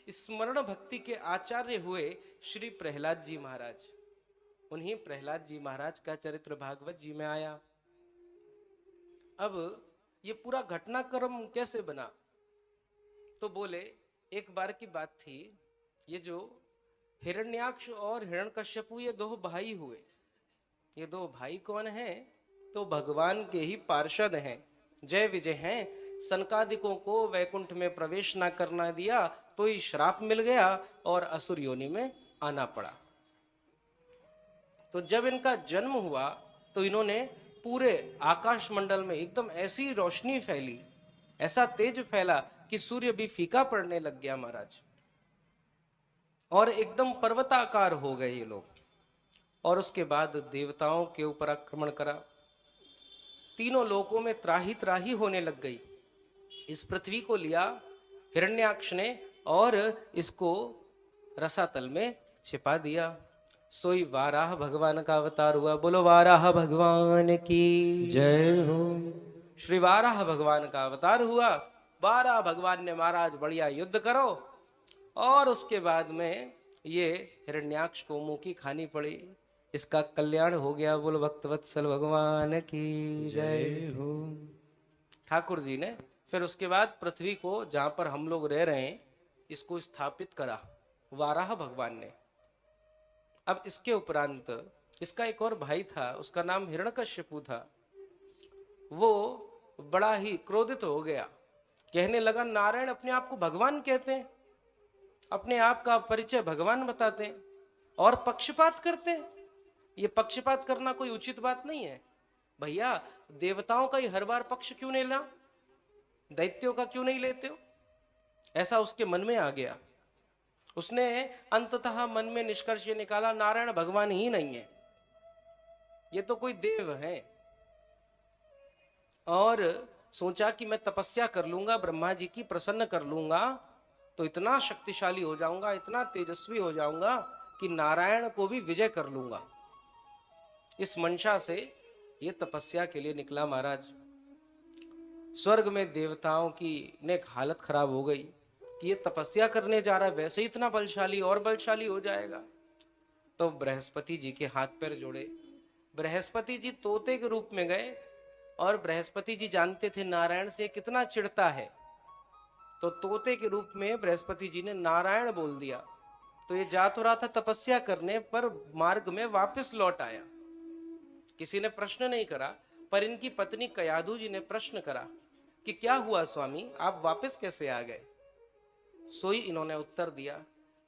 स्मरण भक्ति के आचार्य हुए श्री प्रहलाद जी महाराज। उन्हीं प्रहलाद जी महाराज का चरित्र भागवत जी में आया। अब ये पूरा घटनाक्रम कैसे बना? तो बोले एक बार की बात थी, ये जो हिरण्याक्ष और हिरण्यकश्यपु ये दो भाई हुए। ये दो भाई कौन हैं? तो भगवान के ही पार्षद हैं, जय विजय हैं। सनकादिकों को वैकुंठ में प्रवेश ना करना दिया तो ही श्राप मिल गया और असुर योनि में आना पड़ा। तो जब इनका जन्म हुआ तो इन्होंने पूरे आकाश मंडल में एकदम ऐसी रोशनी फैली, ऐसा तेज फैला कि सूर्य भी फीका पड़ने लग गया महाराज, और एकदम पर्वताकार हो गए ये लोग। और उसके बाद देवताओं के ऊपर आक्रमण करा, तीनों लोकों में त्राही त्राही होने लग गई। इस पृथ्वी को लिया हिरण्याक्ष ने और इसको रसातल में छिपा दिया। सोई वाराह भगवान का अवतार हुआ। बोलो वाराह भगवान की जय हो। श्री वाराह भगवान का अवतार हुआ। वाराह भगवान ने महाराज बढ़िया युद्ध करो, और उसके बाद में ये हिरण्याक्ष को मुंह की खानी पड़ी। इसका कल्याण हो गया। बोलो भक्तवत्सल भगवान की जय हो। ठाकुर जी ने फिर उसके बाद पृथ्वी को, जहां पर हम लोग रह रहे हैं, इसको स्थापित करा वाराह भगवान ने। अब इसके उपरांत इसका एक और भाई था, उसका नाम हिरण्यकश्यपु था। वो बड़ा ही क्रोधित हो गया, कहने लगा नारायण अपने आप को भगवान कहते हैं, अपने आप का परिचय भगवान बताते हैं और पक्षपात करते हैं। ये पक्षपात करना कोई उचित बात नहीं है भैया। देवताओं का ही हर बार पक्ष क्यों नहीं लेना, दैत्यों का क्यों नहीं लेते हो? ऐसा उसके मन में आ गया। उसने अंततः मन में निष्कर्ष ये निकाला, नारायण भगवान ही नहीं है, ये तो कोई देव है। और सोचा कि मैं तपस्या कर लूंगा, ब्रह्मा जी की प्रसन्न कर लूंगा, तो इतना शक्तिशाली हो जाऊंगा, इतना तेजस्वी हो जाऊंगा कि नारायण को भी विजय कर लूंगा। इस मंशा से ये तपस्या के लिए निकला महाराज। स्वर्ग में देवताओं की ने हालत खराब हो गई कि ये तपस्या करने जा रहा है, वैसे ही इतना बलशाली और बलशाली हो जाएगा। तो बृहस्पति जी के हाथ पैर जोड़े, बृहस्पति जी तोते के रूप में गए, और बृहस्पति जी जानते थे नारायण से कितना चिढ़ता है, तो तोते के रूप में बृहस्पति जी ने नारायण बोल दिया। तो ये जा तो रहा था तपस्या करने, पर मार्ग में वापस लौट आया। किसी ने प्रश्न नहीं करा, पर इनकी पत्नी कयाधु जी ने प्रश्न करा कि क्या हुआ स्वामी, आप वापस कैसे आ गए? सोई इन्होंने उत्तर दिया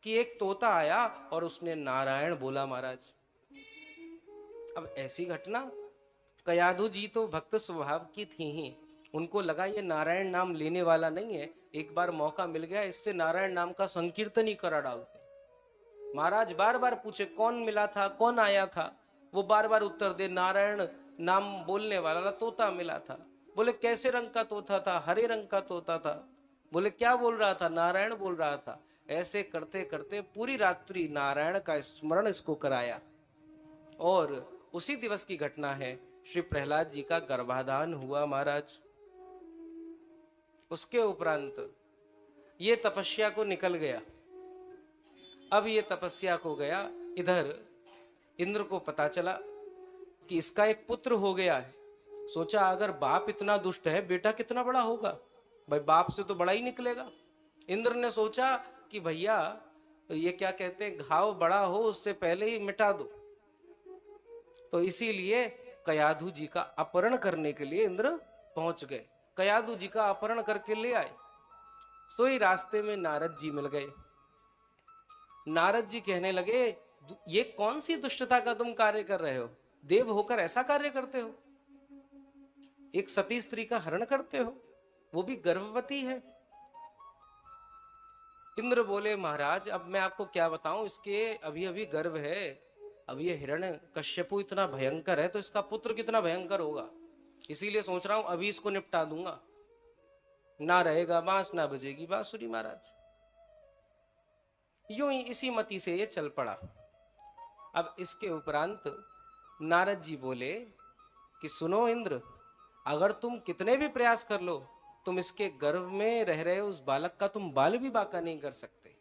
कि एक तोता आया और उसने नारायण बोला महाराज। अब ऐसी घटना, कयाधु जी तो भक्त स्वभाव की थी ही, उनको लगा ये नारायण नाम लेने वाला नहीं है, एक बार मौका मिल गया, इससे नारायण नाम का संकीर्तन ही करा डालते। महाराज बार बार पूछे कौन मिला था, कौन आया था, वो बार बार उत्तर दे नारायण नाम बोलने वाला तोता मिला था। बोले कैसे रंग का तोता था? हरे रंग का तोता था। बोले क्या बोल रहा था? नारायण बोल रहा था। ऐसे करते करते पूरी रात्रि नारायण का स्मरण इसको कराया, और उसी दिवस की घटना है, श्री प्रहलाद जी का गर्भाधान हुआ महाराज। उसके उपरांत ये तपस्या को निकल गया। अब ये तपस्या को गया, इधर इंद्र को पता चला कि इसका एक पुत्र हो गया है। सोचा अगर बाप इतना दुष्ट है, बेटा कितना बड़ा होगा, भाई बाप से तो बड़ा ही निकलेगा। इंद्र ने सोचा कि भैया ये क्या कहते हैं, घाव बड़ा हो उससे पहले ही मिटा दो। तो इसीलिए कयाधु जी का अपहरण करने के लिए इंद्र पहुंच गए, कयाधु जी का अपहरण करके ले आए। सोई रास्ते में नारद जी मिल गए। नारद जी कहने लगे ये कौन सी दुष्टता का तुम कार्य कर रहे हो, देव होकर ऐसा कार्य करते हो, एक सती स्त्री का हरण करते हो, वो भी गर्भवती है। इंद्र बोले महाराज अब मैं आपको क्या बताऊं, इसके अभी अभी गर्भ है, अब ये हिरण्य कश्यपु इतना भयंकर है तो इसका पुत्र कितना भयंकर होगा, इसीलिए सोच रहा हूं अभी इसको निपटा दूंगा, ना रहेगा बांस ना बजेगी बांसुरी। महाराज यूं ही इसी मति से ये चल पड़ा। अब इसके उपरांत नारद जी बोले कि सुनो इंद्र, अगर तुम कितने भी प्रयास कर लो, तुम इसके गर्भ में रह रहे उस बालक का तुम बाल भी बांका नहीं कर सकते।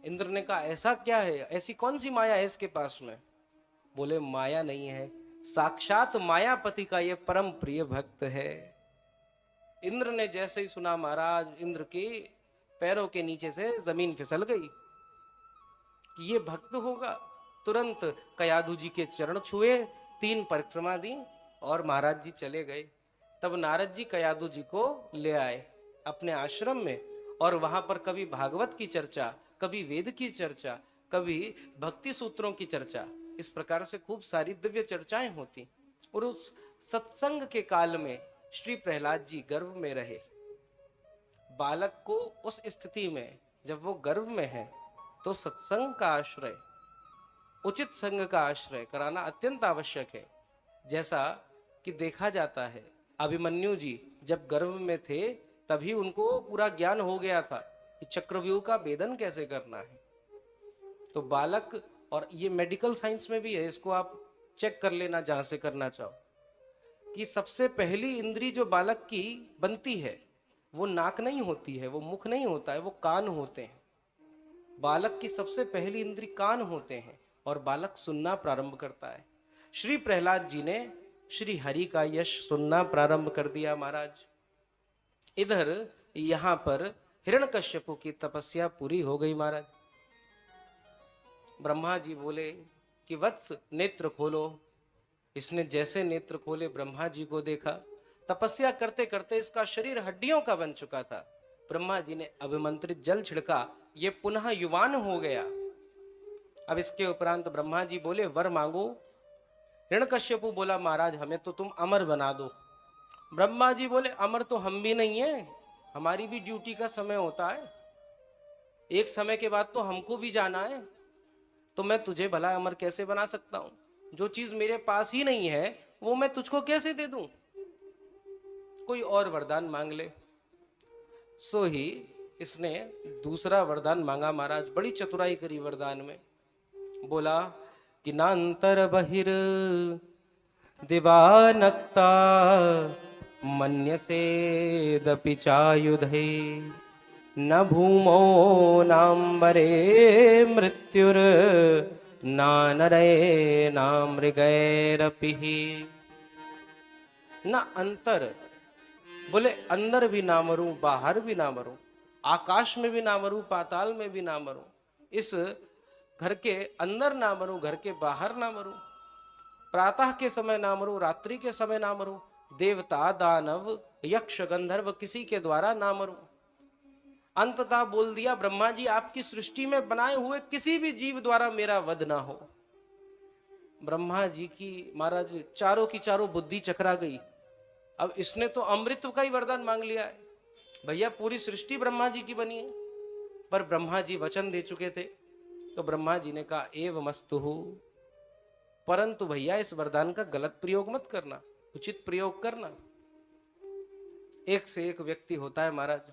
इंद्र ने कहा ऐसा क्या है, ऐसी कौन सी माया है इसके पास में? बोले माया नहीं है, साक्षात मायापति का ये परम प्रिय भक्त है। इंद्र ने जैसे ही सुना महाराज, इंद्र के पैरों के नीचे से जमीन फिसल गई कि ये भक्त होगा। तुरंत कयाधु जी के चरण छुए, 3 परिक्रमा दी और महाराज जी चले गए। तब नारद जी कयाधु जी को ले आए अपने आश्रम में, और वहां पर कभी भागवत की चर्चा, कभी वेद की चर्चा, कभी भक्ति सूत्रों की चर्चा, इस प्रकार से खूब सारी दिव्य चर्चाएं होती। और उस सत्संग के काल में श्री प्रहलाद जी गर्भ में रहे। बालक को उस स्थिति में जब वो गर्भ में है तो सत्संग का आश्रय, उचित संग का आश्रय कराना अत्यंत आवश्यक है। जैसा कि देखा जाता है अभिमन्यु जी जब गर्भ में थे तभी उनको पूरा ज्ञान हो गया था कि चक्रव्यूह का भेदन कैसे करना है। तो बालक, और ये मेडिकल साइंस में भी है, इसको आप चेक कर लेना जहां से करना चाहो, कि सबसे पहली इंद्री जो बालक की बनती है वो नाक नहीं होती है, वो मुख नहीं होता है, वो कान होते हैं। बालक की सबसे पहली इंद्री कान होते हैं और बालक सुनना प्रारंभ करता है। श्री प्रहलाद जी ने श्री हरि का यश सुनना प्रारंभ कर दिया महाराज। इधर यहां पर हिरण्यकश्यपु की तपस्या पूरी हो गई महाराज। ब्रह्मा जी बोले कि वत्स नेत्र खोलो। इसने जैसे नेत्र खोले ब्रह्मा जी को देखा। तपस्या करते करते इसका शरीर हड्डियों का बन चुका था। ब्रह्मा जी ने अभिमंत्रित जल छिड़का, ये पुनः युवान हो गया। अब इसके उपरांत ब्रह्मा जी बोले वर मांगो। हिरण्यकश्यपु बोला महाराज हमें तो तुम अमर बना दो। ब्रह्मा जी बोले अमर तो हम भी नहीं है, हमारी भी ड्यूटी का समय होता है, एक समय के बाद तो हमको भी जाना है, तो मैं तुझे भला अमर कैसे बना सकता हूं? जो चीज मेरे पास ही नहीं है वो मैं तुझको कैसे दे दूं? कोई और वरदान मांग ले। सो ही इसने दूसरा वरदान मांगा महाराज। बड़ी चतुराई करी वरदान में। बोला कि नांतर बहिर दिवानक्ता मन्यसेदपि चायुधे न भूमो नाम्बरे मृत्युर नानरे नामृगैरपि। न अंतर, बोले अंदर भी ना मरूं, बाहर भी ना मरूं, आकाश में भी ना मरूं, पाताल में भी ना मरूं, इस घर के अंदर ना मरूं, घर के बाहर ना मरूं, प्रातः के समय ना मरूं, रात्रि के समय ना मरूं, देवता दानव यक्ष गंधर्व किसी के द्वारा ना मरूं। अंततः बोल दिया ब्रह्मा जी आपकी सृष्टि में बनाए हुए किसी भी जीव द्वारा मेरा वध ना हो। ब्रह्मा जी की महाराज चारों की चारों बुद्धि चकरा गई। अब इसने तो अमृत का ही वरदान मांग लिया है। भैया पूरी सृष्टि ब्रह्मा जी की बनी है, पर ब्रह्मा जी वचन दे चुके थे। तो ब्रह्मा जी ने कहा एवमस्तु, परंतु भैया इस वरदान का गलत प्रयोग मत करना, उचित प्रयोग करना। एक से एक व्यक्ति होता है महाराज।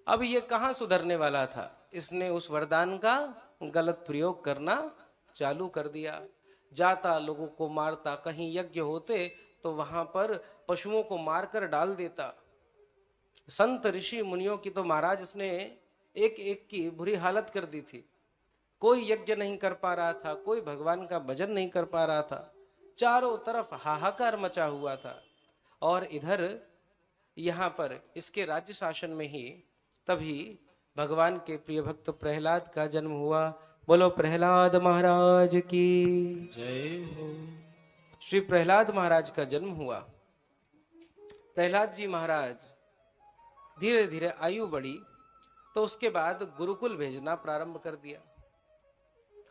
अब ये कहां सुधरने वाला था, इसने उस वरदान का गलत प्रयोग करना चालू कर दिया। जाता लोगों को मारता, कहीं यज्ञ होते तो वहां पर पशुओं को मारकर डाल देता। संत ऋषि मुनियों की तो महाराज इसने एक एक की बुरी हालत कर दी थी। कोई यज्ञ नहीं कर पा रहा था, कोई भगवान का भजन नहीं कर पा रहा था, चारों तरफ हाहाकार मचा हुआ था। और इधर यहाँ पर इसके राज्य शासन में ही तभी भगवान के प्रिय भक्त प्रहलाद का जन्म हुआ। बोलो प्रहलाद महाराज की जय हो। श्री प्रहलाद महाराज का जन्म हुआ। प्रहलाद जी महाराज धीरे धीरे आयु बढ़ी तो उसके बाद गुरुकुल भेजना प्रारंभ कर दिया।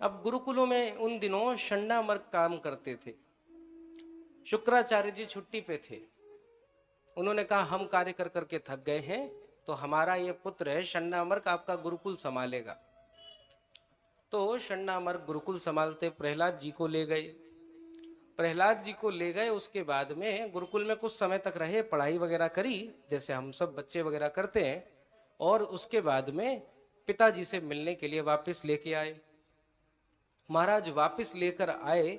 अब गुरुकुलों में उन दिनों षण्णामर्क काम करते थे। शुक्राचार्य जी छुट्टी पे थे। उन्होंने कहा हम कार्य कर करके थक गए हैं, तो हमारा ये पुत्र है षण्णामर्क आपका गुरुकुल संभालेगा। तो षण्णामर्क गुरुकुल संभालते प्रहलाद जी को ले गए। प्रहलाद जी को ले गए, उसके बाद में गुरुकुल में कुछ समय तक रहे, पढ़ाई वगैरह करी जैसे हम सब बच्चे वगैरह करते हैं, और उसके बाद में पिताजी से मिलने के लिए वापस लेके आए। महाराज वापस लेकर आए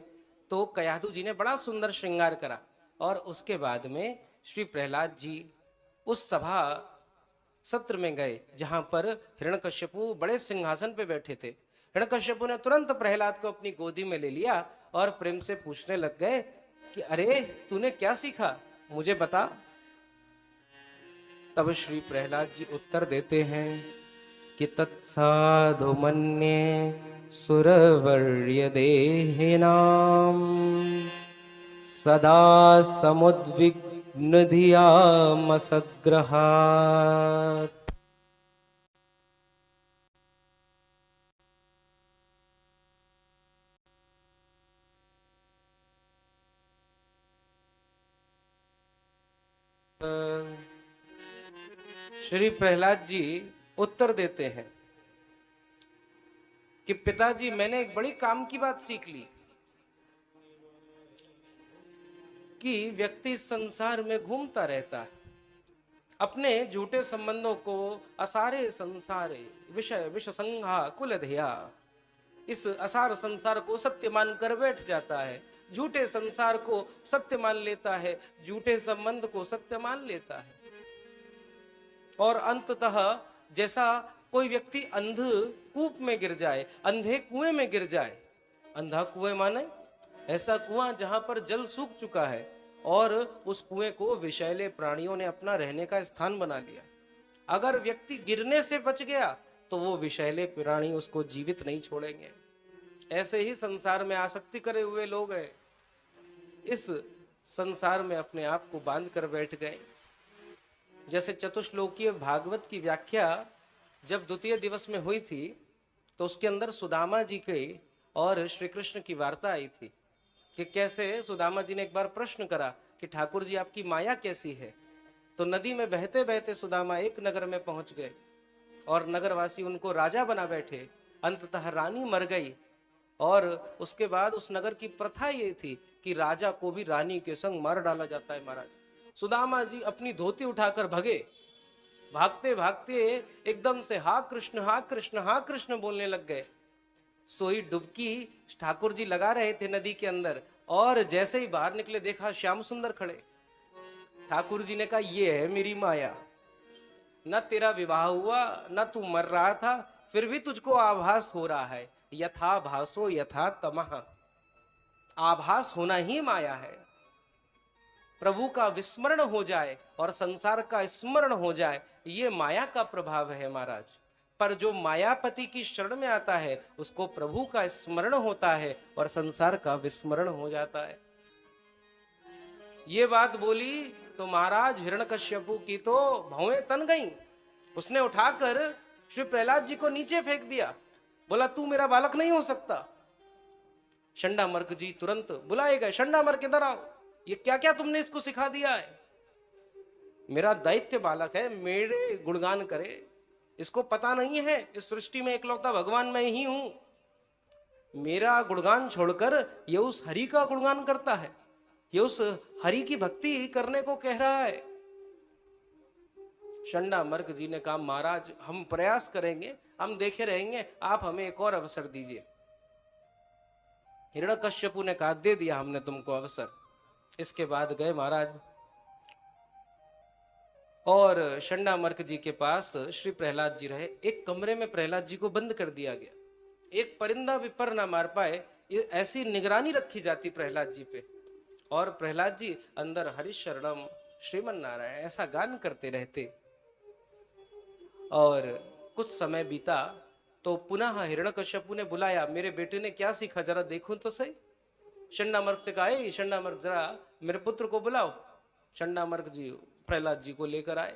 तो कयाधु जी ने बड़ा सुंदर श्रृंगार करा, और उसके बाद में श्री प्रहलाद जी उस सभा सत्र में गए जहां पर हिरण्यकश्यपु बड़े सिंहासन पे बैठे थे। हिरण्यकश्यपु ने तुरंत प्रहलाद को अपनी गोदी में ले लिया और प्रेम से पूछने लग गए कि अरे तूने क्या सीखा, मुझे बता। तब श्री प्रहलाद जी उत्तर देते हैं कि तत्साधु मन्ये सुरवर्य देहिनाम सदा समुद्विग्न धियाम सद्ग्रहात्। श्री प्रहलाद जी उत्तर देते हैं कि पिताजी मैंने एक बड़ी काम की बात सीख ली कि व्यक्ति संसार में घूमता रहता है, अपने झूठे संबंधों को असारे संसारे विषय विषसंघा कुलधिया, इस असार संसार को सत्य मानकर बैठ जाता है, झूठे संसार को सत्य मान लेता है, झूठे संबंध को सत्य मान लेता है। और अंततः जैसा कोई व्यक्ति अंध कूप में गिर जाए, अंधे कुएं में गिर जाए, अंधा कुएं माने ऐसा कुआं जहां पर जल सूख चुका है और उस कुएं को विषैले प्राणियों ने अपना रहने का स्थान बना लिया। अगर व्यक्ति गिरने से बच गया तो वो विषैले प्राणी उसको जीवित नहीं छोड़ेंगे। ऐसे ही संसार में आसक्ति करे हुए लोग हैं, इस संसार में अपने आप को बांध कर बैठ गए। जैसे चतुश्लोकीय भागवत की व्याख्या जब द्वितीय दिवस में हुई थी तो उसके अंदर सुदामा जी के और श्री कृष्ण की वार्ता आई थी कि कैसे सुदामा जी ने एक बार प्रश्न करा कि ठाकुर जी आपकी माया कैसी है। तो नदी में बहते बहते सुदामा एक नगर में पहुंच गए और नगरवासी उनको राजा बना बैठे। अंततः रानी मर गई और उसके बाद उस नगर की प्रथा ये थी कि राजा को भी रानी के संग मार डाला जाता है। महाराज सुदामा जी अपनी धोती उठाकर भगे, भागते भागते एकदम से हा कृष्ण हा कृष्ण हा कृष्ण बोलने लग गए। सोई डुबकी ठाकुर जी लगा रहे थे नदी के अंदर और जैसे ही बाहर निकले देखा श्याम सुंदर खड़े। ठाकुर जी ने कहा ये है मेरी माया, न तेरा विवाह हुआ न तू मर रहा था, फिर भी तुझको आभास हो रहा है। यथा भासो यथा तमः, आभास होना ही माया है। प्रभु का विस्मरण हो जाए और संसार का स्मरण हो जाए, ये माया का प्रभाव है महाराज। पर जो मायापति की शरण में आता है उसको प्रभु का स्मरण होता है और संसार का विस्मरण हो जाता है। ये बात बोली तो महाराज हिरण्यकश्यपु की तो भौएं तन गईं। उसने उठाकर श्री प्रहलाद जी को नीचे फेंक दिया, बोला तू मेरा बालक नहीं हो सकता। शंडामर्क जी तुरंत बुलाए गए, शंडामर्क इधर आओ, ये क्या क्या तुमने इसको सिखा दिया है। मेरा दैत्य बालक है, मेरे गुणगान करे, इसको पता नहीं है इस सृष्टि में इकलौता भगवान मैं ही हूं। मेरा गुणगान छोड़कर ये उस हरि का गुणगान करता है, ये उस हरि की भक्ति करने को कह रहा है। शंडामर्क जी ने कहा महाराज हम प्रयास करेंगे, हम देखे रहेंगे, आप हमें एक और अवसर दीजिए। हिरण्यकश्यपु ने कहा दे दिया हमने तुमको अवसर। इसके बाद गए महाराज और शंडामर्क जी के पास श्री प्रहलाद जी रहे। एक कमरे में प्रहलाद जी को बंद कर दिया गया, एक परिंदा भी पर ना मार पाए, ये ऐसी निगरानी रखी जाती प्रहलाद जी पे। और प्रहलाद जी अंदर हरिशरणम श्रीमन नारायण ऐसा गान करते रहते। और कुछ समय बीता तो पुनः हिरण्यकश्यपु ने बुलाया, मेरे बेटे ने क्या सीखा जरा देखूं तो सही। शंडामर्क से कहा शंडामर्क जरा मेरे पुत्र को बुलाओ। शंडामर्क जी प्रहलाद जी को लेकर आए,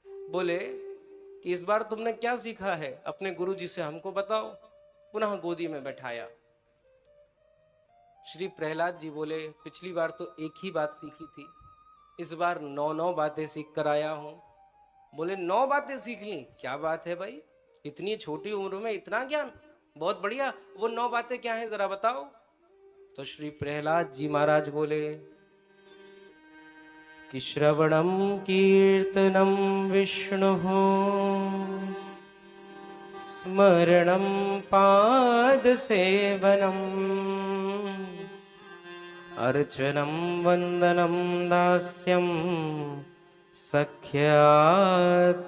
बोले कि इस बार तुमने क्या सीखा है अपने गुरु जी से हमको बताओ। पुनः गोदी में बैठाया। श्री प्रहलाद जी बोले पिछली बार तो एक ही बात सीखी थी, इस बार 9 बातें सीख कर आया हूं। बोले 9 बातें सीख ली, क्या बात है भाई, इतनी छोटी उम्र में इतना ज्ञान, बहुत बढ़िया। वो 9 बातें क्या है जरा बताओ। तो श्री प्रहलाद जी महाराज बोले कि श्रवणम कीर्तनम विष्णु स्मरणम पाद सेवनम अर्चनम वंदनम दास्यम सख्यात्मनिवेदनम्।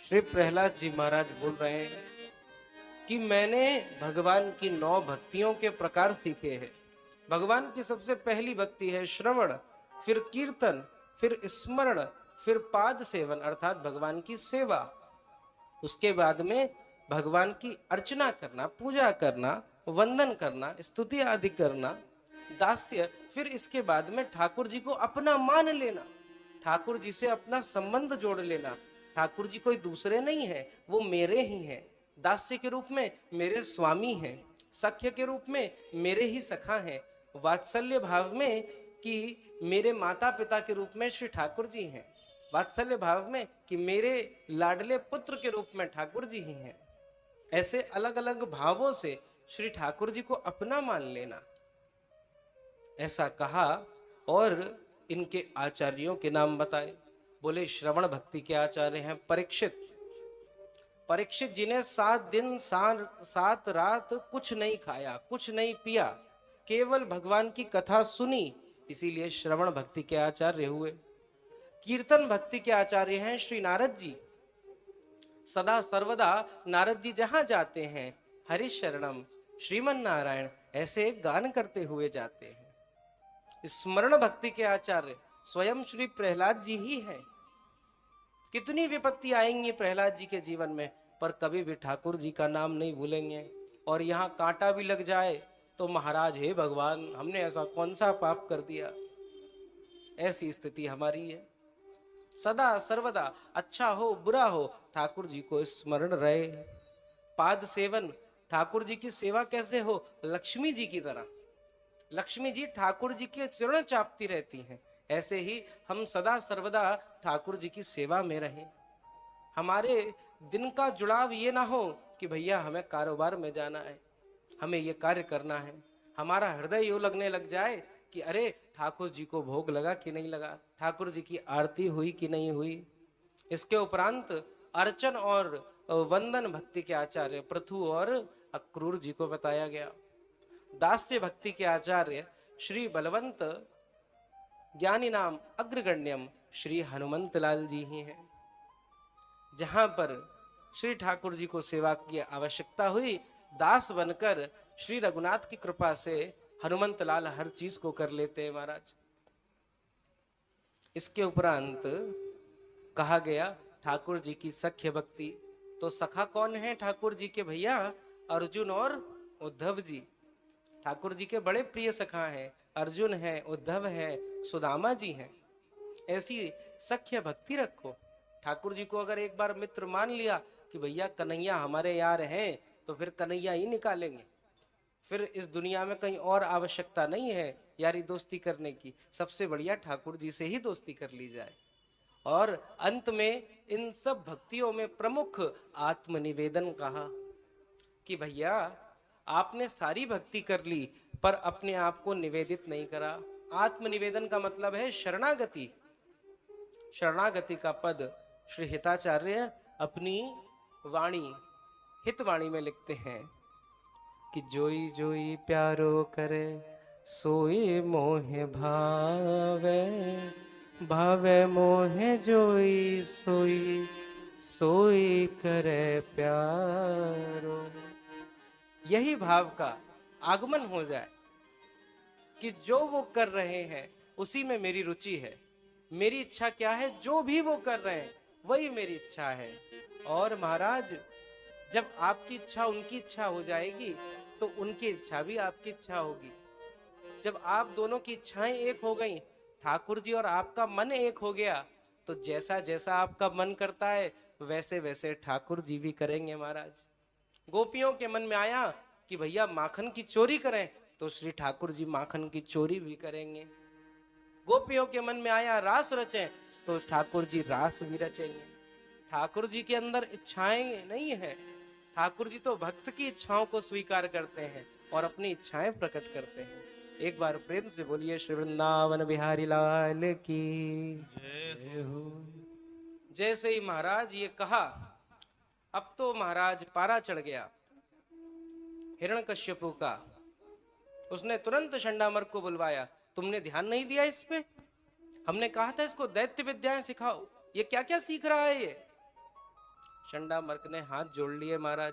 श्री प्रहलाद जी महाराज बोल रहे हैं कि मैंने भगवान की 9 भक्तियों के प्रकार सीखे हैं। भगवान की सबसे पहली भक्ति है श्रवण, फिर कीर्तन, फिर स्मरण, फिर पाद सेवन अर्थात भगवान की सेवा। उसके बाद में भगवान की अर्चना करना, पूजा करना, वंदन करना, स्तुति आदि करना, दास्य, फिर इसके बाद में ठाकुर जी को अपना मान लेना, ठाकुर जी से अपना संबंध जोड़ लेना। ठाकुर जी कोई दूसरे नहीं है, वो मेरे ही हैं। दास्य के रूप में मेरे स्वामी हैं, सख्य के रूप में मेरे ही सखा हैं, वात्सल्य भाव में कि मेरे माता पिता के रूप में श्री ठाकुर जी हैं, वात्सल्य भाव में कि मेरे लाडले पुत्र के रूप में ठाकुर जी ही हैं। ऐसे अलग अलग भावों से श्री ठाकुर जी को अपना मान लेना, ऐसा कहा। और इनके आचार्यों के नाम बताए। बोले श्रवण भक्ति के आचार्य हैं परीक्षित। परीक्षित जी ने 7 दिन 7 रात कुछ नहीं खाया, कुछ नहीं पिया, केवल भगवान की कथा सुनी, इसीलिए श्रवण भक्ति के आचार्य हुए। कीर्तन भक्ति के आचार्य हैं श्री नारद जी। सदा सर्वदा नारद जी जहां जाते हैं हरि शरणम श्रीमन नारायण ऐसे गान करते हुए जाते हैं। स्मरण भक्ति के आचार्य स्वयं श्री प्रहलाद जी ही हैं। कितनी विपत्ति आएंगी प्रहलाद जी के जीवन में, पर कभी भी ठाकुर जी का नाम नहीं भूलेंगे। और यहाँ कांटा भी लग जाए तो महाराज हे भगवान हमने ऐसा कौन सा पाप कर दिया, ऐसी स्थिति हमारी है। सदा सर्वदा अच्छा हो बुरा हो ठाकुर जी को स्मरण रहे। पाद सेवन, ठाकुर जी की सेवा कैसे हो, लक्ष्मी जी की तरह। लक्ष्मी जी ठाकुर जी के चरण चापती रहती हैं, ऐसे ही हम सदा सर्वदा ठाकुर जी की सेवा में रहें। हमारे दिन का जुड़ाव ये ना हो कि भैया हमें कारोबार में जाना है, हमें ये कार्य करना है। हमारा हृदय यूं लगने लग जाए कि अरे ठाकुर जी को भोग लगा कि नहीं लगा, ठाकुर जी की आरती हुई कि नहीं हुई। इसके उपरांत अर्चन और वंदन भक्ति के आचार्य पृथु और अक्रूर जी को बताया गया। दास्य भक्ति के आचार्य श्री बलवंत ज्ञानी नाम अग्रगण्यम श्री हनुमंत लाल जी ही हैं। जहां पर श्री ठाकुर जी को सेवा की आवश्यकता हुई, दास बनकर श्री रघुनाथ की कृपा से हनुमंत लाल हर चीज को कर लेते हैं महाराज। इसके उपरांत कहा गया ठाकुर जी की सख्य भक्ति। तो सखा कौन है ठाकुर जी के भैया, अर्जुन और उद्धव जी। ठाकुर जी के बड़े प्रिय सखा हैं, अर्जुन है, उद्धव है, सुदामा जी हैं। ऐसी सख्य भक्ति रखो। ठाकुर जी को अगर एक बार मित्र मान लिया कि भैया कन्हैया हमारे यार हैं, तो फिर कन्हैया ही निकालेंगे। फिर इस दुनिया में कहीं और आवश्यकता नहीं है यारी दोस्ती करने की, सबसे बढ़िया ठाकुर जी से ही दोस्ती कर ली जाए। और अंत में इन सब भक्तियों में प्रमुख आत्मनिवेदन कहा कि भैया आपने सारी भक्ति कर ली पर अपने आप को निवेदित नहीं करा। आत्मनिवेदन का मतलब है शरणागति। शरणागति का पद श्री हिताचार्य अपनी वाणी हितवाणी में लिखते हैं कि जोई जोई प्यारो करे सोई मोहे भावे, भावे मोहे जोई सोई सोई करे प्यारो। यही भाव का आगमन हो जाए कि जो वो कर रहे हैं उसी में मेरी रुचि है, मेरी इच्छा क्या है, जो भी वो कर रहे हैं वही मेरी इच्छा है। और महाराज जब आपकी इच्छा उनकी इच्छा हो जाएगी तो उनकी इच्छा भी आपकी इच्छा होगी। जब आप दोनों की इच्छाएं एक हो गई, ठाकुर जी और आपका मन एक हो गया, तो जैसा जैसा आपका मन करता है वैसे वैसे ठाकुर जी भी करेंगे महाराज। गोपियों के मन में आया कि भैया माखन की चोरी करें, तो श्री ठाकुर जी माखन की चोरी भी करेंगे। गोपियों के मन में आया रास रचें, तो ठाकुर जी रास भी रचेंगे। ठाकुर जी के अंदर इच्छाएं नहीं है, ठाकुर जी तो भक्त की इच्छाओं को स्वीकार करते हैं और अपनी इच्छाएं प्रकट करते हैं। एक बार प्रेम से बोलिए श्री वृंदावन बिहारी लाल की जय हो। जैसे ही महाराज ये कहा, अब तो महाराज पारा चढ़ गया हिरण्यकश्यपु का। उसने तुरंत शंडामर्क को बुलवाया तुमने ध्यान नहीं दिया इस पे? हमने कहा था इसको दैत्य विद्याएं सिखाओ, ये क्या क्या सीख रहा है ये? चंडामर्क ने हाथ जोड़ लिए, महाराज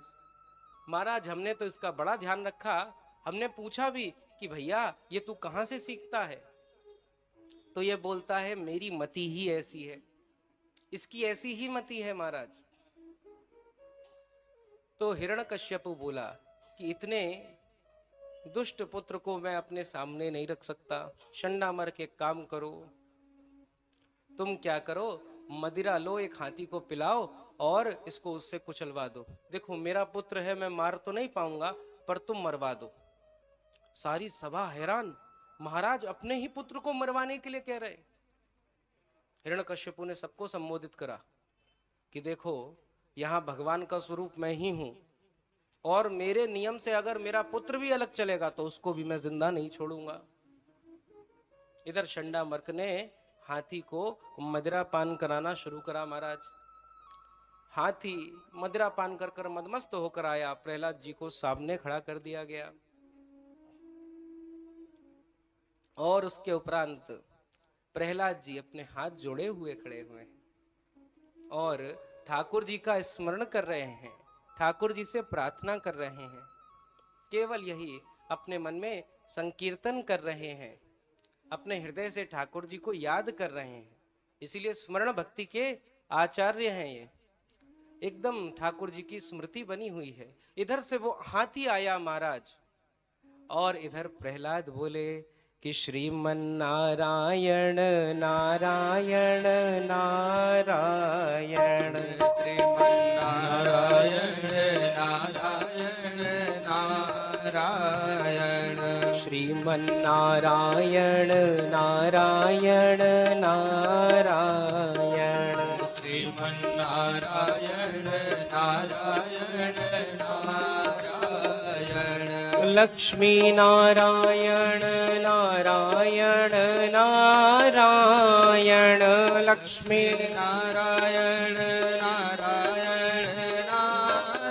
महाराज हमने तो इसका बड़ा ध्यान रखा, हमने पूछा भी कि भैया ये तू कहां से सीखता है? तो ये बोलता है मेरी मति ही ऐसी है, इसकी ऐसी ही मति है महाराज। तो हिरण्यकश्यपु बोला कि इतने दुष्ट पुत्र को मैं अपने सामने नहीं रख सकता। चंडामर्क एक काम करो, तुम क्या करो, मदिरा लो, एक हाथी को पिलाओ और इसको उससे कुचलवा दो। देखो मेरा पुत्र है, मैं मार तो नहीं पाऊंगा पर तुम मरवा दो। सारी सभा हैरान, महाराज अपने ही पुत्र को मरवाने के लिए कह रहे। हिरण्यकश्यपु ने सबको संबोधित करा कि देखो यहां भगवान का स्वरूप मैं ही हूं और मेरे नियम से अगर मेरा पुत्र भी अलग चलेगा तो उसको भी मैं जिंदा नहीं छोड़ूंगा। इधर चंडामर्क ने हाथी को मदिरा पान कराना शुरू करा। महाराज हाथी मदिरा पान कर कर मदमस्त होकर आया, प्रहलाद जी को सामने खड़ा कर दिया गया और उसके उपरांत प्रहलाद जी अपने हाथ जोड़े हुए खड़े हुए और ठाकुर जी का स्मरण कर रहे हैं, ठाकुर जी से प्रार्थना कर रहे हैं, केवल यही अपने मन में संकीर्तन कर रहे हैं, अपने हृदय से ठाकुर जी को याद कर रहे हैं। इसीलिए स्मरण भक्ति के आचार्य हैं ये, एकदम ठाकुर जी की स्मृति बनी हुई है। इधर से वो हाथी आया महाराज और इधर प्रहलाद बोले कि श्रीमन नारायण नारायण नारायण, श्रीमन नारायण नारायण नारायण, श्रीमन नारायण नारायण नारायण, श्रीमन नारायण नारायण नारायण, लक्ष्मी नारायण नारायण नारायण, लक्ष्मी नारायण नारायण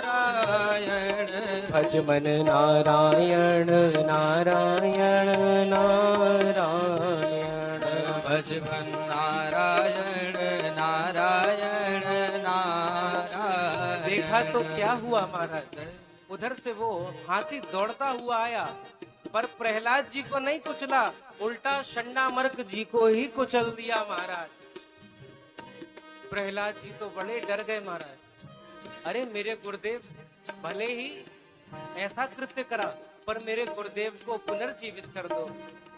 नारायण, भजमन नारायण नारायण नारायण, भजमन नारायण नारायण नारायण। देखा तो क्या हुआ महाराज, उधर से वो हाथी दौड़ता हुआ आया पर प्रहलाद जी को नहीं कुचला, उल्टा चंडामर्क जी को ही कुचल दिया महाराज। प्रहलाद जी तो बड़े डर गए महाराज, अरे मेरे गुरुदेव भले ही ऐसा कृत्य करा पर मेरे गुरुदेव को पुनर्जीवित कर दो।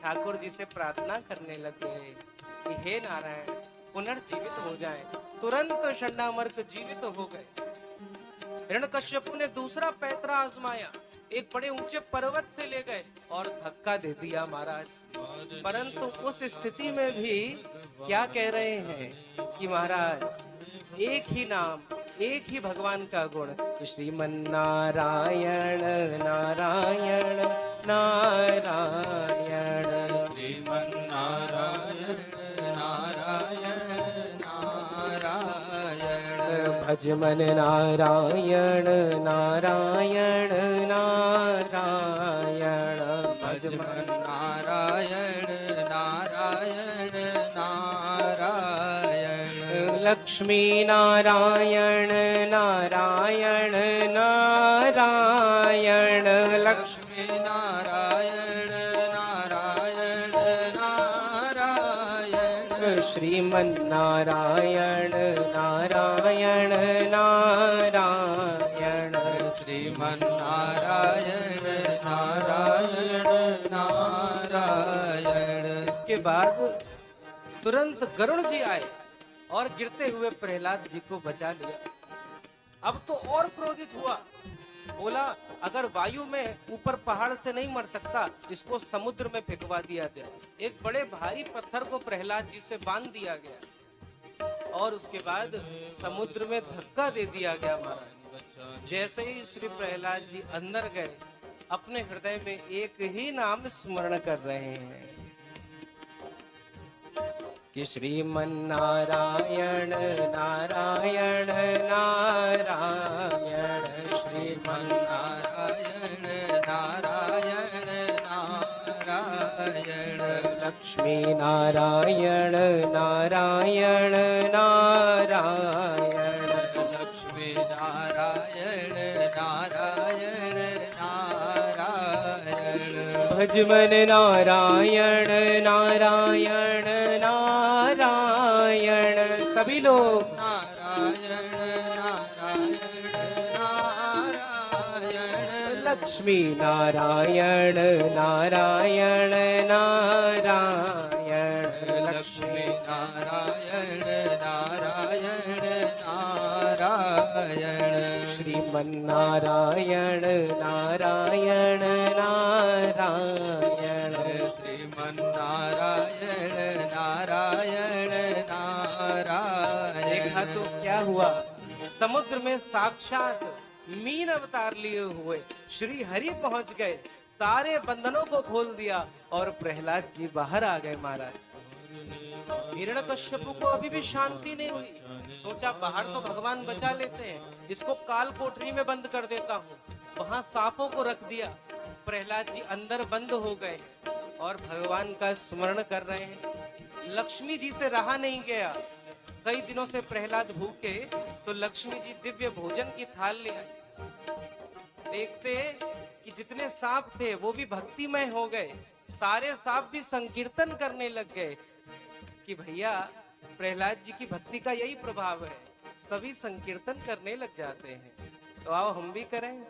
ठाकुर जी से प्रार्थना करने लगे कि हे नारायण पुनर्जीवित हो जाए। तुरंत चंडामर्क जीवित हो गए। हिरण्यकश्यपु ने दूसरा पैतरा आजमाया, एक बड़े ऊंचे पर्वत से ले गए और धक्का दे दिया महाराज। परंतु उस स्थिति में भी क्या कह रहे हैं कि महाराज एक ही नाम, एक ही भगवान का गुण, श्रीमन नारायण नारायण नारायण, श्रीमन नारायण नारायण नारायण, भजमन नारायण नारायण नारायण, भजमन नारायण नारायण नारायण, लक्ष्मी नारायण नारायण नारायण, लक्ष्मी नारायण नारायण नारायण, श्रीमन नारायण नारायण नारायण, श्रीमन नारायण नारायण नारायण। इसके बाद तुरंत गरुड़ जी आए और गिरते हुए प्रहलाद जी को बचा लिया। अब तो और क्रोधित हुआ, बोला अगर वायु में ऊपर पहाड़ से नहीं मर सकता इसको समुद्र में फेंकवा दिया जाए। एक बड़े भारी पत्थर को प्रहलाद जी से बांध दिया गया और उसके बाद समुद्र में धक्का दे दिया गया महाराज। जैसे ही श्री प्रहलाद जी अंदर गए अपने हृदय में एक ही नाम स्मरण कर रहे हैं कि श्रीमन नारायण नारायण नारायण, श्रीमन नारायण नारायण नारायण, लक्ष्मी नारायण नारायण नारायण लक्ष्मी नारायण नारायण नारायण भजमन नारायण नारायण नारायण सभी लोग नारायण नारायण नारायण लक्ष्मी नारायण नारायण नारायण लक्ष्मी नारायण नारायण नारायण श्रीमन नारायण नारायण नारायण श्रीमन्नारायण नारायण नारायण देखा तो क्या हुआ, समुद्र में साक्षात मीन अवतार लिए हुए श्री हरि पहुंच गए, सारे बंधनों को खोल दिया और प्रहलाद जी बाहर आ गए। महाराज हिरण्यकश्यप को अभी भी शांति नहीं हुई, सोचा बाहर तो भगवान बचा लेते हैं, इसको काल कोठरी में बंद कर देता हूँ। वहां सांपों को रख दिया, प्रहलाद जी अंदर बंद हो गए और भगवान का स्मरण कर रहे हैं। लक्ष्मी जी से रहा नहीं गया, कई दिनों से प्रहलाद भूखे, तो लक्ष्मी जी दिव्य भोजन की थाल ले आई। देखते कि जितने सांप थे वो भी भक्तिमय हो गए, सारे सांप भी संकीर्तन करने लग गए कि भैया प्रहलाद जी की भक्ति का यही प्रभाव है, सभी संकीर्तन करने लग जाते हैं। तो आओ हम भी करें।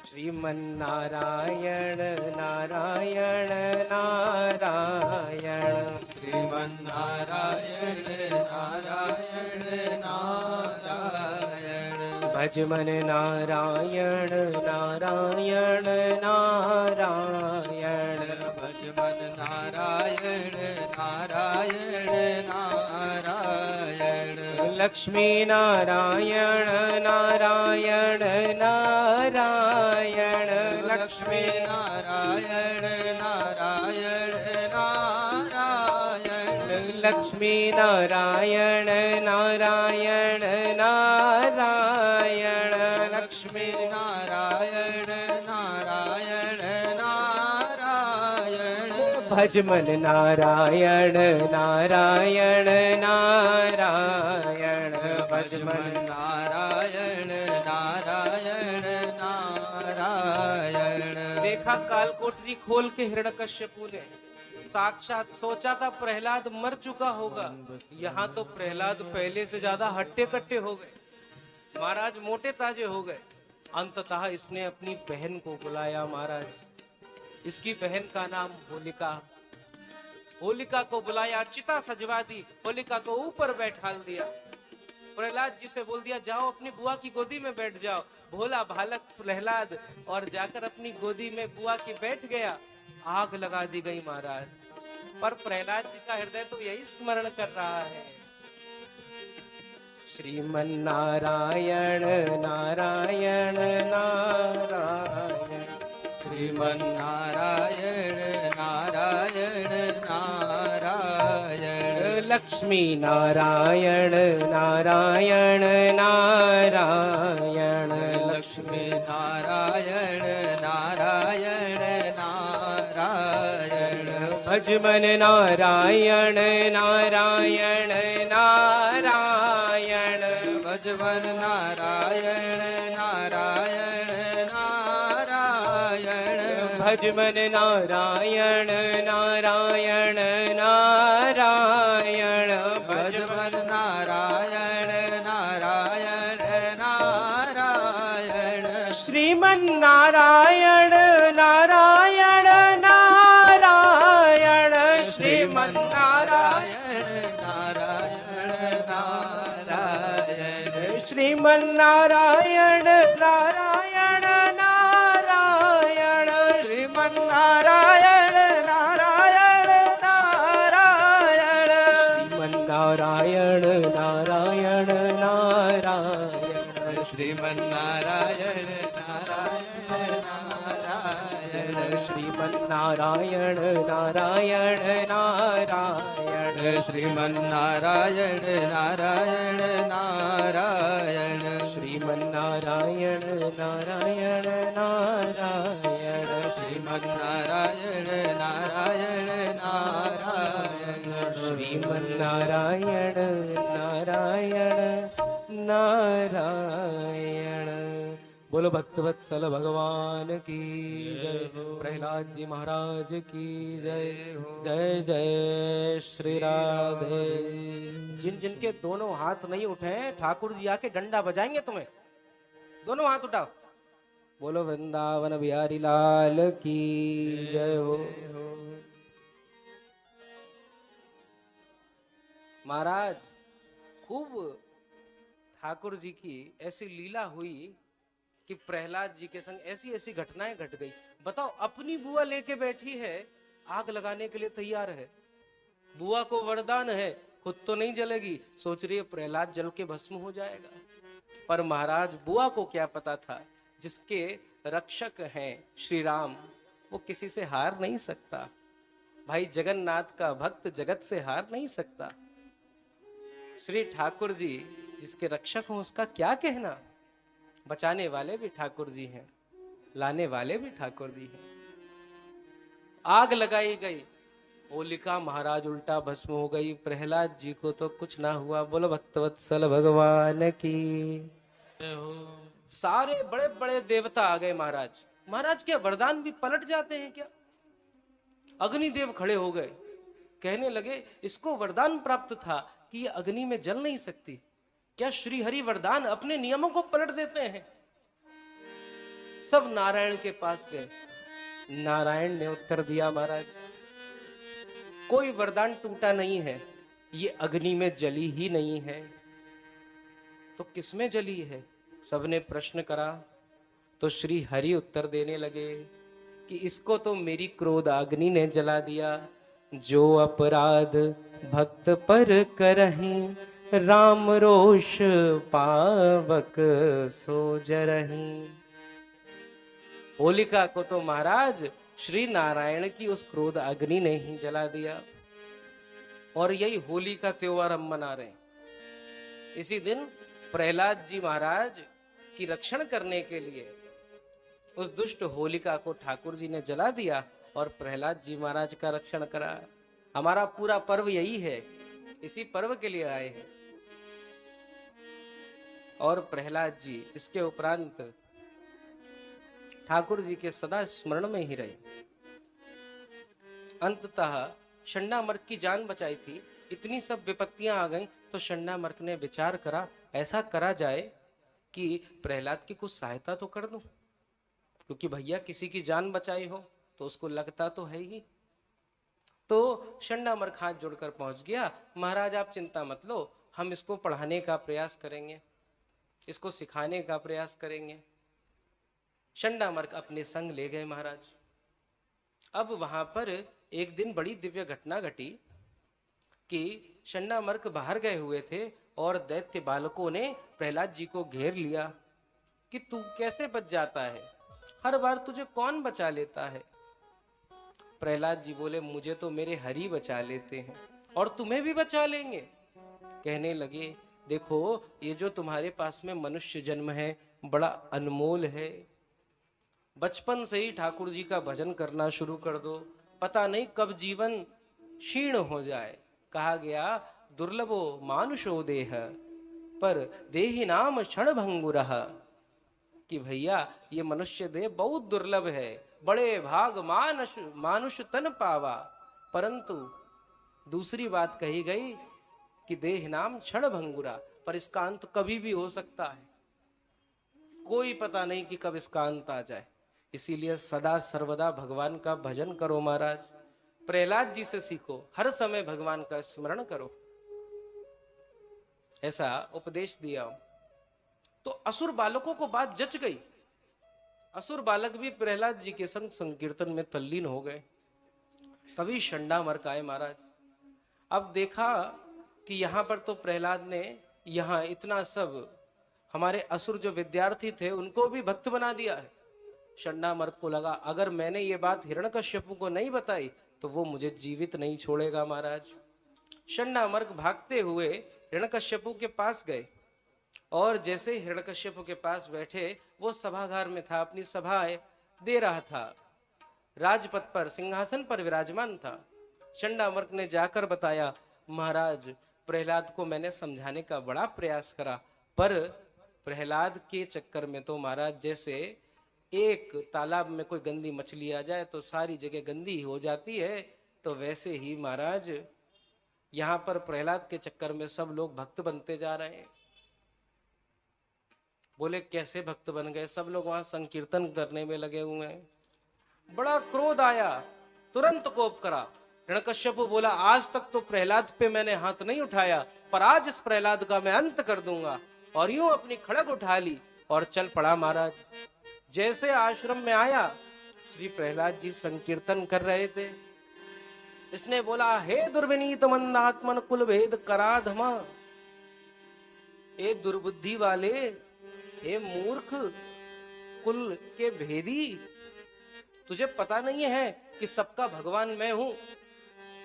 श्रीमन नारायण नारायण नारायण श्रीमन्नारायण नारायण नारायण भजमन नारायण नारायण नारायण भजमन नारायण नारायण नारायण लक्ष्मी नारायण नारायण नारायण लक्ष्मी नारायण नारायण नारायण लक्ष्मी नारायण नारायण नारायण लक्ष्मी नारायण नारायण नारायण भजमन नारायण नारायण नारायण भजमन नारायण नारायण नारायण देखा काल कोठरी खोल के हिरण्यकश्यपु ने साक्षात सोचा था प्रहलाद मर चुका होगा, यहाँ तो प्रहलाद पहले से ज्यादा हट्टे कट्टे हो गए, महाराज मोटे ताजे हो गए। अंततः इसने अपनी बहन को बुलाया। महाराज इसकी बहन का नाम होलिका, होलिका को बुलाया, चिता सजवा दी, होलिका को ऊपर बैठाल दिया, प्रहलाद जी से बोल दिया जाओ अपनी बुआ की गोदी में बैठ जाओ। भोला भालक प्रहलाद और जाकर अपनी गोदी में बुआ की बैठ गया। आग लगा दी गई महाराज, पर प्रहलाद जी का हृदय तो यही स्मरण कर रहा है। श्रीमन नारायण नारायण नारायण श्रीमन्नारायण नारायण नारायण लक्ष्मी नारायण नारायण नारायण लक्ष्मी नारायण नारायण नारायण भजमन नारायण नारायण नारायण भजमन नारायण नारायण नारायण भजमन नारायण नारायण नारायण भजमन नारायण नारायण नारायण श्रीमन नारायण नारायण नारायण श्रीमन नारायण नारायण नारायण श्रीमन नारायण नारायण नारायण श्रीमन्नारायण नारायण नारायण श्रीमन नारायण नारायण नारायण श्रीमन्नारायण नारायण नारायण श्रीमन नारायण नारायण नारायण श्रीमन्नारायण नारायण नारायण श्रीमन नारायण नारायण नारायण श्रीमन्नारायण नारायण नारायण श्रीमन्नारायण नारायण नारायण। बोलो भक्तवत्सल भगवान की जय, प्रहलाद जी महाराज की जय। जय जय श्री राधे। जिन जिनके दोनों हाथ नहीं उठे ठाकुर जी आके डंडा बजाएंगे तुम्हें। दोनों हाथ उठाओ। बोलो वृंदावन बिहारी लाल की जय हो। महाराज खूब ठाकुर जी की ऐसी लीला हुई कि प्रहलाद जी के संग ऐसी ऐसी घटनाएं घट गई। बताओ, अपनी बुआ लेके बैठी है, आग लगाने के लिए तैयार है। बुआ को वरदान है, खुद तो नहीं जलेगी, सोच रही है प्रहलाद जल के भस्म हो जाएगा। पर महाराज बुआ को क्या पता था, जिसके रक्षक हैं श्री राम, वो किसी से हार नहीं सकता। भाई जगन्नाथ का भक्त जगत से हार नहीं सकता। श्री ठाकुर जी जिसके रक्षक हों उसका क्या कहना। बचाने वाले भी ठाकुर जी हैं, लाने वाले भी ठाकुर जी हैं। आग लगाई गई, होलिका महाराज उल्टा भस्म हो गई, प्रहलाद जी को तो कुछ ना हुआ। बोलो भक्तवत्सल भगवान की। सारे बड़े बड़े देवता आ गए महाराज। महाराज क्या वरदान भी पलट जाते हैं क्या? अग्निदेव खड़े हो गए, कहने लगे इसको वरदान प्राप्त था कि ये अग्नि में जल नहीं सकती। क्या श्री हरि वरदान अपने नियमों को पलट देते हैं? सब नारायण के पास गए। नारायण ने उत्तर दिया, महाराज कोई वरदान टूटा नहीं है, ये अग्नि में जली ही नहीं है। तो किसमें जली है? सबने प्रश्न करा तो श्री हरि उत्तर देने लगे कि इसको तो मेरी क्रोध अग्नि ने जला दिया। जो अपराध भक्त पर करहीं, राम रोष पावक सो जरहीं। होलिका को तो महाराज श्री नारायण की उस क्रोध अग्नि ने ही जला दिया। और यही होली का त्योहार हम मना रहे हैं। इसी दिन प्रहलाद जी महाराज की रक्षण करने के लिए उस दुष्ट होलिका को ठाकुर जी ने जला दिया और प्रहलाद जी महाराज का रक्षण करा। हमारा पूरा पर्व यही है, इसी पर्व के लिए आए हैं। और प्रहलाद जी इसके उपरांत ठाकुर जी के सदा स्मरण में ही रहे। अंततः शंडामर्क की जान बचाई थी। इतनी सब विपत्तियां आ गईं तो शंडामर्क ने विचार करा, ऐसा करा जाए कि प्रहलाद की कुछ सहायता तो कर दूं, क्योंकि भैया किसी की जान बचाई हो तो उसको लगता तो है ही। तो शंडामर्क हाथ जोड़कर पहुंच गया, महाराज आप चिंता मत लो, हम इसको पढ़ाने का प्रयास करेंगे, इसको सिखाने का प्रयास करेंगे। शंडामर्क अपने संग ले गए महाराज। अब वहां पर एक दिन बड़ी दिव्य घटना घटी कि शंडामर्क बाहर गए हुए थे और दैत्य बालकों ने प्रहलाद जी को घेर लिया कि तू कैसे बच जाता है, हर बार तुझे कौन बचा लेता है। प्रहलाद जी बोले मुझे तो मेरे हरि बचा लेते हैं और तुम्हें भी बचा लेंगे। कहने लगे देखो ये जो तुम्हारे पास में मनुष्य जन्म है बड़ा अनमोल है। बचपन से ही ठाकुर जी का भजन करना शुरू कर दो, पता नहीं कब जीवन क्षीण हो जाए। कहा गया दुर्लभो मानुषो देह पर देहि नाम क्षण भंगुरः, कि भैया ये मनुष्य देह बहुत दुर्लभ है, बड़े भाग मानुष तन पावा। परंतु दूसरी बात कही गई कि देह नाम क्षण भंगुरा, पर इसका अंत कभी भी हो सकता है, कोई पता नहीं कि कब इसका अंत आ जाए। इसीलिए सदा सर्वदा भगवान का भजन करो महाराज, प्रहलाद जी से सीखो, हर समय भगवान का स्मरण करो, ऐसा उपदेश दिया। तो असुर बालकों को बात जच गई। असुर बालक भी प्रहलाद जी के संग संकीर्तन में तल्लीन हो गए। तभी शंडामर्क आए महाराज। अब देखा कि यहां पर तो प्रहलाद ने यहां इतना सब हमारे असुर जो विद्यार्थी थे उनको भी भक्त बना दिया है। शंडामर्क को लगा अगर मैंने ये बात हिरण्यकश्यपु को नहीं बताई तो वो मुझे जीवित नहीं छोड़ेगा महाराज। शंडामर्क भागते हुए हिरण्यकश्यपु के पास गए और जैसे हिरण्यकश्यपु के पास बैठे, वो सभागार में था, अपनी सभाएं दे रहा था। राजपथ पर सिंहासन पर विराजमान था। चंडामर्क ने जाकर बताया, महाराज प्रहलाद को मैंने समझाने का बड़ा प्रयास करा, पर प्रहलाद के चक्कर में तो महाराज जैसे एक तालाब में कोई गंदी मछली आ जाए तो सारी जगह गंदी हो जाती है, तो वैसे ही महाराज यहाँ पर प्रहलाद के चक्कर में सब लोग भक्त बनते जा रहे हैं। बोले कैसे भक्त बन गए? सब लोग वहां संकीर्तन करने में लगे हुए हैं। बड़ा क्रोध आया, तुरंत कोप करा। हिरण्यकश्यपु बोला, आज तक तो प्रहलाद पे मैंने हाथ नहीं उठाया, पर आज इस प्रहलाद का मैं अंत कर दूंगा। और यूं अपनी खड़ग उठा ली और चल पड़ा महाराज। जैसे आश्रम में आया, श्री प्रहलाद जी संकीर्तन कर रहे थे। इसने बोला, हे दुर्विनीत मंदात्मन कुल भेद कराधमा, हे दुर्बुद्धि वाले, हे मूर्ख कुल के भेदी, तुझे पता नहीं है कि सबका भगवान मैं हूं?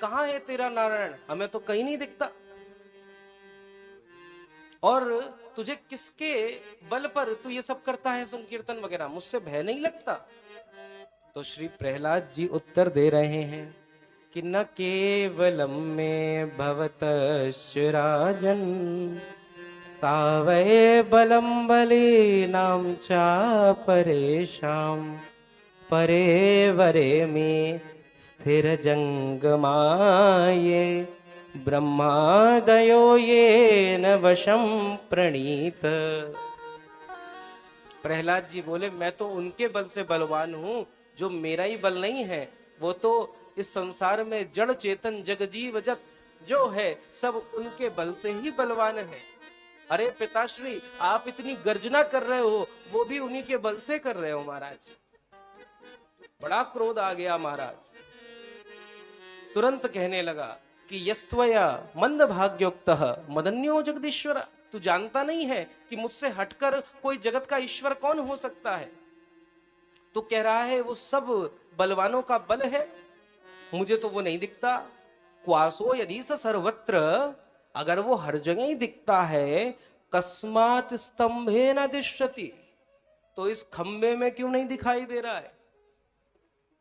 कहां है तेरा नारायण? हमें तो कहीं नहीं दिखता। और तुझे किसके बल पर तू ये सब करता है संकीर्तन वगैरह? मुझसे भय नहीं लगता? तो श्री प्रहलाद जी उत्तर दे रहे हैं कि न केवलम में भवतश्च राजन, सावय बलम बले नाम चा परेशाम, परे वरे में स्थिर जंगमाये, ब्रह्मादयो ये न वशम प्रणीत। प्रहलाद जी बोले, मैं तो उनके बल से बलवान हूं जो मेरा ही बल नहीं है। वो तो इस संसार में जड़ चेतन जगजीव जत जो है सब उनके बल से ही बलवान है। अरे पिताश्री, आप इतनी गर्जना कर रहे हो, वो भी उन्हीं के बल से कर रहे हो महाराज। बड़ा क्रोध आ गया महाराज। तुरंत कहने लगा कि यस्त्वया मंद भाग्योक्तः मदन्यो जगदीश्वर, तू जानता नहीं है कि मुझसे हटकर कोई जगत का ईश्वर कौन हो सकता है? तू कह रहा है वो सब बलवानों का बल है, मुझे तो वो नहीं दिखता। क्वासो यदि स सर्वत्र, अगर वो हर जगह ही दिखता है, कस्मात स्तंभे न दृश्यति, तो इस खंबे में क्यों नहीं दिखाई दे रहा है?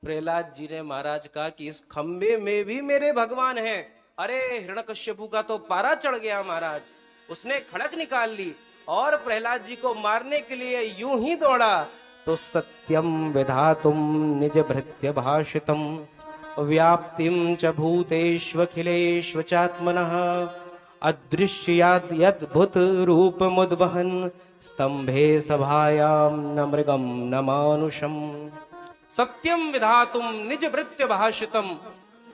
प्रहलाद जी ने महाराज कहा कि इस खंबे में भी मेरे भगवान हैं। अरे हिरण्यकश्यपु का तो पारा चढ़ गया महाराज। उसने खड़क निकाल ली और प्रहलाद जी को मारने के लिए यूं ही दौड़ा। तो सत्यम विधातुम निज भृत्य भाषितम, व्याप्तिम च भूतेष्वखिलेष्व चात्मनः, अदृश्यात् यद्भुत रूप मुद्वहन्, स्तंभे सभायाम न मृगम न मानुषम। सत्यम विधातुम निज भृत्य भाषितम,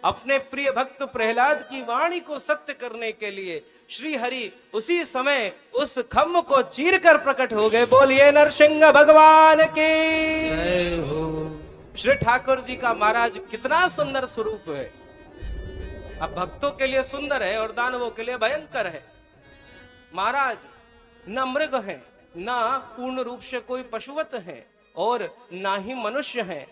अपने प्रिय भक्त प्रहलाद की वाणी को सत्य करने के लिए श्री हरि उसी समय उस खम्भ को चीर कर प्रकट हो गए। बोलिए नरसिंह भगवान की जय हो। श्री ठाकुर जी का महाराज कितना सुंदर स्वरूप है। अब भक्तों के लिए सुंदर है और दानवों के लिए भयंकर है। महाराज न मृग है, ना पूर्ण रूप से कोई पशुवत है और ना ही मनुष्य है।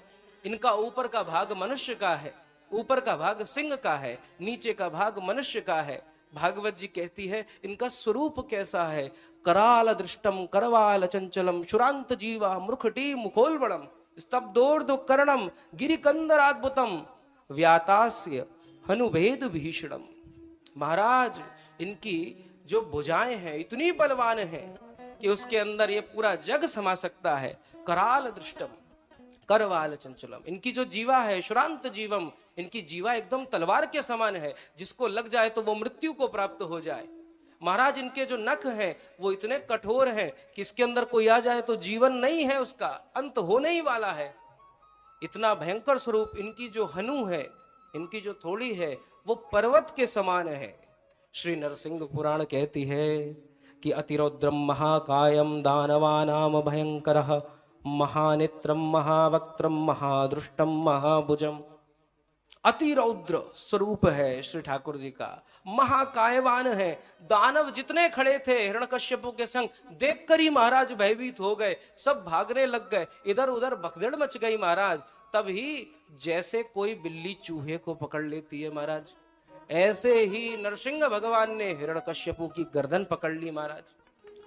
इनका ऊपर का भाग मनुष्य का है, ऊपर का भाग सिंह का है, नीचे का भाग मनुष्य का है। भागवत जी कहती है इनका स्वरूप कैसा है? कराल दृष्टम करवाल चंचलम, शुरांत जीवा मृखटी मुखोलबड़म, स्तब्धोर्ध कर्णम गिरिकंदराद्भुतम, व्यातास्य हनुभेद भीषणम। महाराज इनकी जो भुजाएं हैं इतनी बलवान हैं कि उसके अंदर ये पूरा जग समा सकता है। कराल दृष्टम करवाल चंचलम, इनकी जो जीवा है शुरांत जीवम, इनकी जीवा एकदम तलवार के समान है, जिसको लग जाए तो वो मृत्यु को प्राप्त हो जाए। महाराज इनके जो नख हैं वो इतने कठोर हैं कि इसके अंदर कोई आ जाए तो जीवन नहीं है, उसका अंत होने ही वाला है। इतना भयंकर स्वरूप। इनकी जो हनु है, इनकी जो थोड़ी है वो पर्वत के समान है। श्री नरसिंह पुराण कहती है कि अतिरौद्रम महाकायम दानवानाम भयंकरः, महानेत्रम महावक्त्रम महादृष्टम महाभुजम। अति रौद्र स्वरूप है श्री ठाकुर जी का, महाकायवान है। दानव जितने खड़े थे हिरण्यकश्यपु के संग, देखकर ही महाराज भयभीत हो गए, सब भागने लग गए, इधर उधर भगदड़ मच गई महाराज। तभी जैसे कोई बिल्ली चूहे को पकड़ लेती है महाराज, ऐसे ही नरसिंह भगवान ने हिरण्यकश्यपु की गर्दन पकड़ ली महाराज।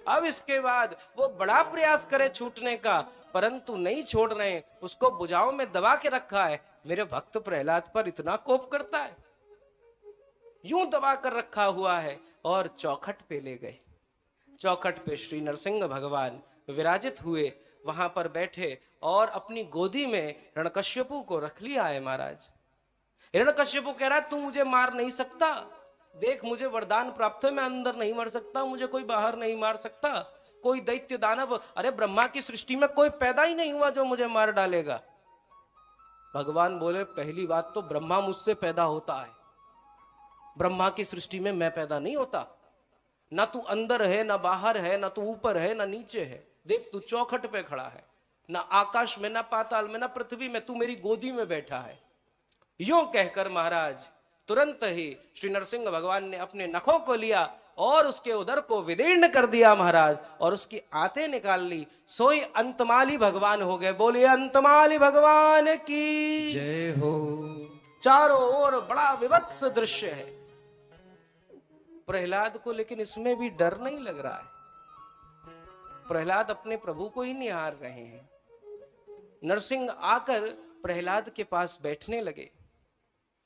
अब इसके बाद वो बड़ा प्रयास करे छूटने का, परंतु नहीं छोड़ रहे, उसको भुजाओं में दबा के रखा है। मेरे भक्त प्रहलाद पर इतना कोप करता है, यूं दबा कर रखा हुआ है। और चौखट पे ले गए। चौखट पे श्री नरसिंह भगवान विराजित हुए, वहां पर बैठे और अपनी गोदी में हिरण्यकश्यपु को रख लिया है महाराज। हिरण्यकश्यपु कह रहा है, तू मुझे मार नहीं सकता, देख मुझे वरदान प्राप्त है, मैं अंदर नहीं मर सकता, मुझे कोई बाहर नहीं मार सकता, कोई दैत्य दानव, अरे ब्रह्मा की सृष्टि में कोई पैदा ही नहीं हुआ जो मुझे मार डालेगा। भगवान बोले, पहली बात तो ब्रह्मा मुझसे पैदा होता है, ब्रह्मा की सृष्टि में मैं पैदा नहीं होता। ना तू अंदर है, ना बाहर है, ना तू ऊपर है, ना नीचे है, देख तू चौखट पे खड़ा है, ना आकाश में, ना पाताल में, ना पृथ्वी में, तू मेरी गोदी में बैठा है। यूं कहकर महाराज तुरंत ही श्री नरसिंह भगवान ने अपने नखों को लिया और उसके उदर को विदीर्ण कर दिया महाराज, और उसकी आंतें निकाल ली। सोई अंतमाली भगवान हो गए। बोलिए अंतमाली भगवान की जय हो। चारों ओर बड़ा विभत्स दृश्य है। प्रहलाद को लेकिन इसमें भी डर नहीं लग रहा है। प्रहलाद अपने प्रभु को ही निहार रहे हैं। नरसिंह आकर प्रहलाद के पास बैठने लगे।